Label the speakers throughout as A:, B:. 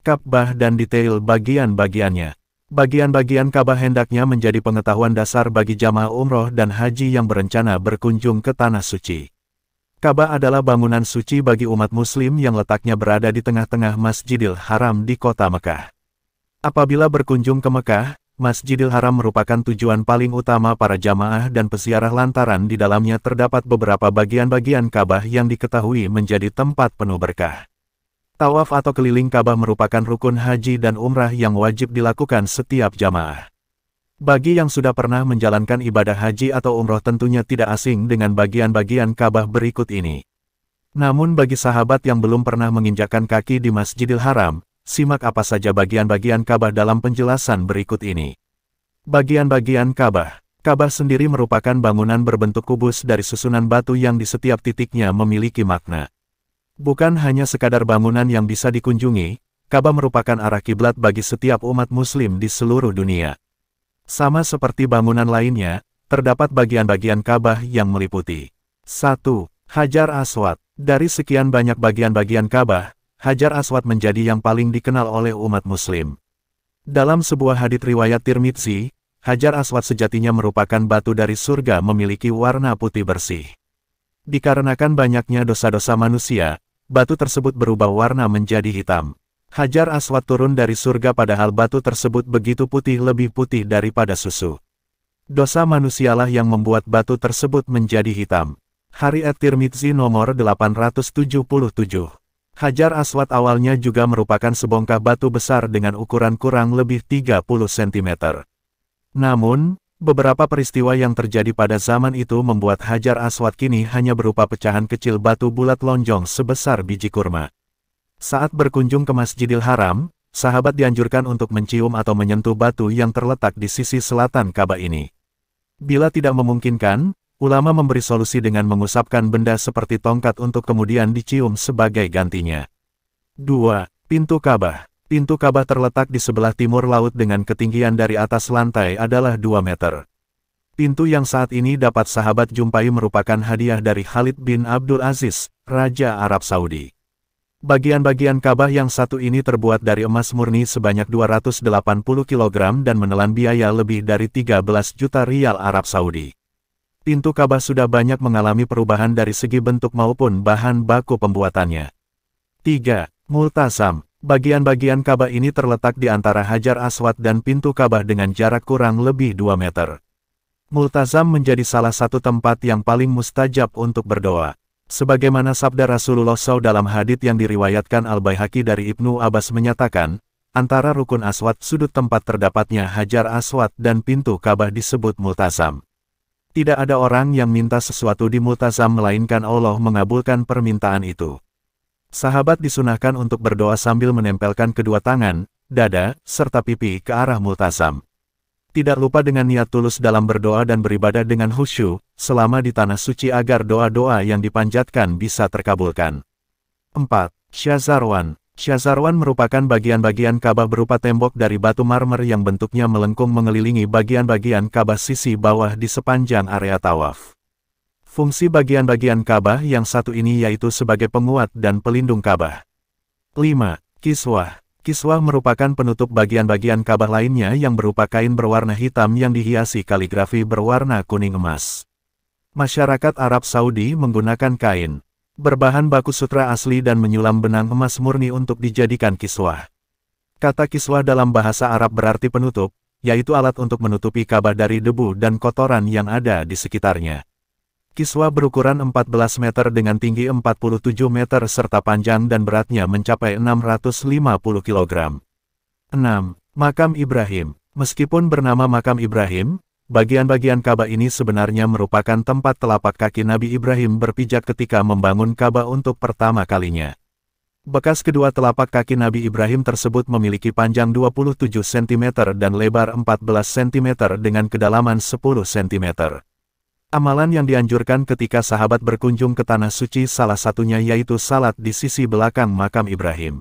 A: Ka'bah dan detail bagian-bagiannya. Bagian-bagian Ka'bah hendaknya menjadi pengetahuan dasar bagi jamaah umroh dan haji yang berencana berkunjung ke Tanah Suci. Ka'bah adalah bangunan suci bagi umat muslim yang letaknya berada di tengah-tengah Masjidil Haram di kota Mekah. Apabila berkunjung ke Mekah, Masjidil Haram merupakan tujuan paling utama para jamaah dan peziarah lantaran di dalamnya terdapat beberapa bagian-bagian Ka'bah yang diketahui menjadi tempat penuh berkah. Tawaf atau keliling Ka'bah merupakan rukun haji dan umrah yang wajib dilakukan setiap jamaah. Bagi yang sudah pernah menjalankan ibadah haji atau umroh tentunya tidak asing dengan bagian-bagian Ka'bah berikut ini. Namun bagi sahabat yang belum pernah menginjakkan kaki di Masjidil Haram, simak apa saja bagian-bagian Ka'bah dalam penjelasan berikut ini. Bagian-bagian Ka'bah. Ka'bah sendiri merupakan bangunan berbentuk kubus dari susunan batu yang di setiap titiknya memiliki makna. Bukan hanya sekadar bangunan yang bisa dikunjungi, Ka'bah merupakan arah kiblat bagi setiap umat muslim di seluruh dunia. Sama seperti bangunan lainnya, terdapat bagian-bagian Ka'bah yang meliputi 1. Hajar Aswad. Dari sekian banyak bagian-bagian Ka'bah, Hajar Aswad menjadi yang paling dikenal oleh umat muslim. Dalam sebuah hadits riwayat Tirmidzi, Hajar Aswad sejatinya merupakan batu dari surga memiliki warna putih bersih. Dikarenakan banyaknya dosa-dosa manusia, batu tersebut berubah warna menjadi hitam. Hajar Aswad turun dari surga padahal batu tersebut begitu putih, lebih putih daripada susu. Dosa manusialah yang membuat batu tersebut menjadi hitam. Riwayat Tirmidzi nomor 877. Hajar Aswad awalnya juga merupakan sebongkah batu besar dengan ukuran kurang lebih 30 cm. Namun, beberapa peristiwa yang terjadi pada zaman itu membuat Hajar Aswad kini hanya berupa pecahan kecil batu bulat lonjong sebesar biji kurma. Saat berkunjung ke Masjidil Haram, sahabat dianjurkan untuk mencium atau menyentuh batu yang terletak di sisi selatan Ka'bah ini. Bila tidak memungkinkan, ulama memberi solusi dengan mengusapkan benda seperti tongkat untuk kemudian dicium sebagai gantinya. 2. Pintu Ka'bah. Pintu Ka'bah terletak di sebelah timur laut dengan ketinggian dari atas lantai adalah 2 meter. Pintu yang saat ini dapat sahabat jumpai merupakan hadiah dari Khalid bin Abdul Aziz, Raja Arab Saudi. Bagian-bagian Ka'bah yang satu ini terbuat dari emas murni sebanyak 280 kg dan menelan biaya lebih dari 13 juta rial Arab Saudi. Pintu Ka'bah sudah banyak mengalami perubahan dari segi bentuk maupun bahan baku pembuatannya. 3. Multazam. Bagian-bagian Ka'bah ini terletak di antara Hajar Aswad dan pintu Ka'bah dengan jarak kurang lebih 2 meter. Multazam menjadi salah satu tempat yang paling mustajab untuk berdoa. Sebagaimana sabda Rasulullah SAW dalam hadits yang diriwayatkan Al-Baihaqi dari Ibnu Abbas menyatakan, antara rukun Aswad sudut tempat terdapatnya Hajar Aswad dan pintu Ka'bah disebut Multazam. Tidak ada orang yang minta sesuatu di Multazam melainkan Allah mengabulkan permintaan itu. Sahabat disunahkan untuk berdoa sambil menempelkan kedua tangan, dada, serta pipi ke arah Multazam. Tidak lupa dengan niat tulus dalam berdoa dan beribadah dengan khusyuk selama di tanah suci agar doa-doa yang dipanjatkan bisa terkabulkan. 4. Syazarwan. Syazarwan merupakan bagian-bagian Ka'bah berupa tembok dari batu marmer yang bentuknya melengkung mengelilingi bagian-bagian Ka'bah sisi bawah di sepanjang area tawaf. Fungsi bagian-bagian Ka'bah yang satu ini yaitu sebagai penguat dan pelindung Ka'bah. 5. Kiswah. Kiswah merupakan penutup bagian-bagian Ka'bah lainnya yang berupa kain berwarna hitam yang dihiasi kaligrafi berwarna kuning emas. Masyarakat Arab Saudi menggunakan kain berbahan baku sutra asli dan menyulam benang emas murni untuk dijadikan kiswah. Kata kiswah dalam bahasa Arab berarti penutup, yaitu alat untuk menutupi Ka'bah dari debu dan kotoran yang ada di sekitarnya. Kiswah berukuran 14 meter dengan tinggi 47 meter serta panjang dan beratnya mencapai 650 kg. 6. Makam Ibrahim. Meskipun bernama Makam Ibrahim, bagian-bagian Ka'bah ini sebenarnya merupakan tempat telapak kaki Nabi Ibrahim berpijak ketika membangun Ka'bah untuk pertama kalinya. Bekas kedua telapak kaki Nabi Ibrahim tersebut memiliki panjang 27 cm dan lebar 14 cm dengan kedalaman 10 cm. Amalan yang dianjurkan ketika sahabat berkunjung ke Tanah Suci salah satunya yaitu salat di sisi belakang makam Ibrahim.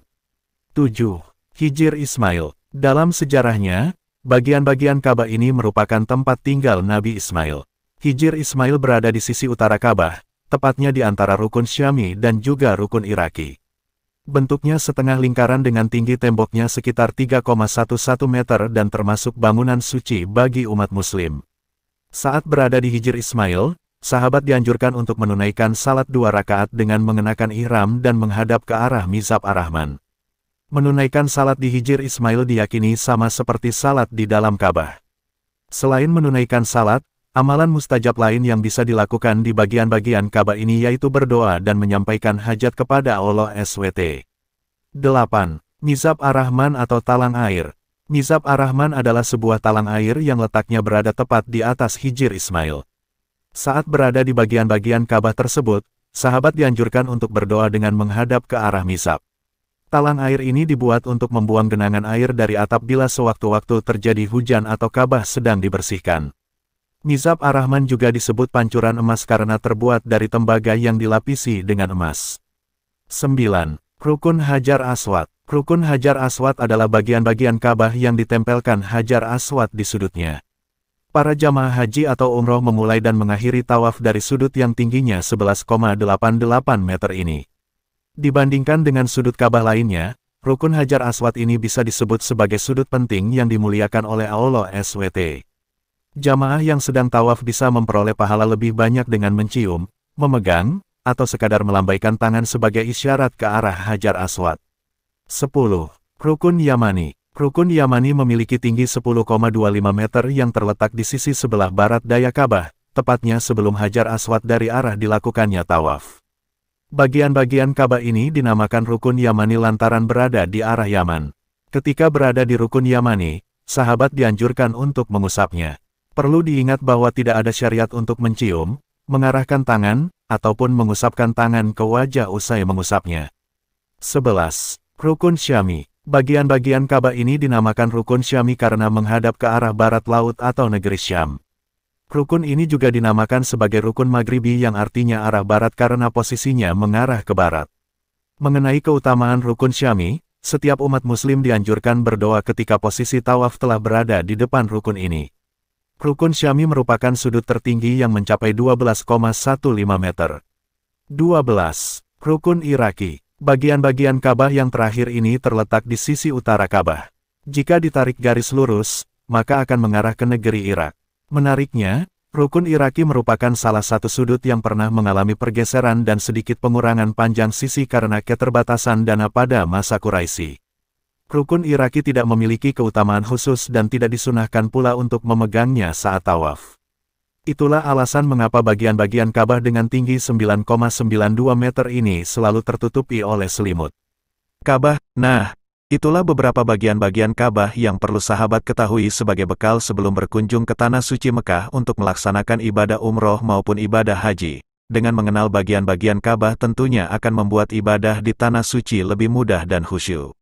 A: 7. Hijr Ismail. Dalam sejarahnya, bagian-bagian Ka'bah ini merupakan tempat tinggal Nabi Ismail. Hijr Ismail berada di sisi utara Ka'bah, tepatnya di antara rukun Syami dan juga rukun Iraki. Bentuknya setengah lingkaran dengan tinggi temboknya sekitar 3,11 meter dan termasuk bangunan suci bagi umat Muslim. Saat berada di Hijr Ismail, sahabat dianjurkan untuk menunaikan salat 2 rakaat dengan mengenakan ihram dan menghadap ke arah Mizab Ar-Rahman. Menunaikan salat di Hijr Ismail diyakini sama seperti salat di dalam Ka'bah. Selain menunaikan salat, amalan mustajab lain yang bisa dilakukan di bagian-bagian Ka'bah ini yaitu berdoa dan menyampaikan hajat kepada Allah SWT. 8. Mizab Ar-Rahman atau talang air. Mizab Ar-Rahman adalah sebuah talang air yang letaknya berada tepat di atas Hijr Ismail. Saat berada di bagian-bagian Ka'bah tersebut, sahabat dianjurkan untuk berdoa dengan menghadap ke arah Mizab. Talang air ini dibuat untuk membuang genangan air dari atap bila sewaktu-waktu terjadi hujan atau Ka'bah sedang dibersihkan. Mizab Ar-Rahman juga disebut pancuran emas karena terbuat dari tembaga yang dilapisi dengan emas. 9. Rukun Hajar Aswad. Rukun Hajar Aswad adalah bagian-bagian Ka'bah yang ditempelkan Hajar Aswad di sudutnya. Para jamaah haji atau umroh memulai dan mengakhiri tawaf dari sudut yang tingginya 11,88 meter ini. Dibandingkan dengan sudut Ka'bah lainnya, Rukun Hajar Aswad ini bisa disebut sebagai sudut penting yang dimuliakan oleh Allah SWT. Jamaah yang sedang tawaf bisa memperoleh pahala lebih banyak dengan mencium, memegang, atau sekadar melambaikan tangan sebagai isyarat ke arah Hajar Aswad. 10. Rukun Yamani. Rukun Yamani memiliki tinggi 10,25 meter yang terletak di sisi sebelah barat daya Ka'bah, tepatnya sebelum Hajar Aswad dari arah dilakukannya tawaf. Bagian-bagian Ka'bah ini dinamakan Rukun Yamani lantaran berada di arah Yaman. Ketika berada di Rukun Yamani, sahabat dianjurkan untuk mengusapnya. Perlu diingat bahwa tidak ada syariat untuk mencium, mengarahkan tangan, ataupun mengusapkan tangan ke wajah usai mengusapnya. 11. Rukun Syami. Bagian-bagian Ka'bah ini dinamakan Rukun Syami karena menghadap ke arah barat laut atau negeri Syam. Rukun ini juga dinamakan sebagai Rukun Maghribi yang artinya arah barat karena posisinya mengarah ke barat. Mengenai keutamaan Rukun Syami, setiap umat Muslim dianjurkan berdoa ketika posisi tawaf telah berada di depan rukun ini. Rukun Syami merupakan sudut tertinggi yang mencapai 12,15 meter. 12. Rukun Iraki. Bagian-bagian Ka'bah yang terakhir ini terletak di sisi utara Ka'bah. Jika ditarik garis lurus, maka akan mengarah ke negeri Irak. Menariknya, Rukun Iraki merupakan salah satu sudut yang pernah mengalami pergeseran dan sedikit pengurangan panjang sisi karena keterbatasan dana pada masa Quraisy. Rukun Iraki tidak memiliki keutamaan khusus dan tidak disunahkan pula untuk memegangnya saat tawaf. Itulah alasan mengapa bagian-bagian Ka'bah dengan tinggi 9,92 meter ini selalu tertutupi oleh selimut. Ka'bah, nah, itulah beberapa bagian-bagian Ka'bah yang perlu sahabat ketahui sebagai bekal sebelum berkunjung ke Tanah Suci Mekah untuk melaksanakan ibadah umroh maupun ibadah haji. Dengan mengenal bagian-bagian Ka'bah tentunya akan membuat ibadah di Tanah Suci lebih mudah dan khusyuk.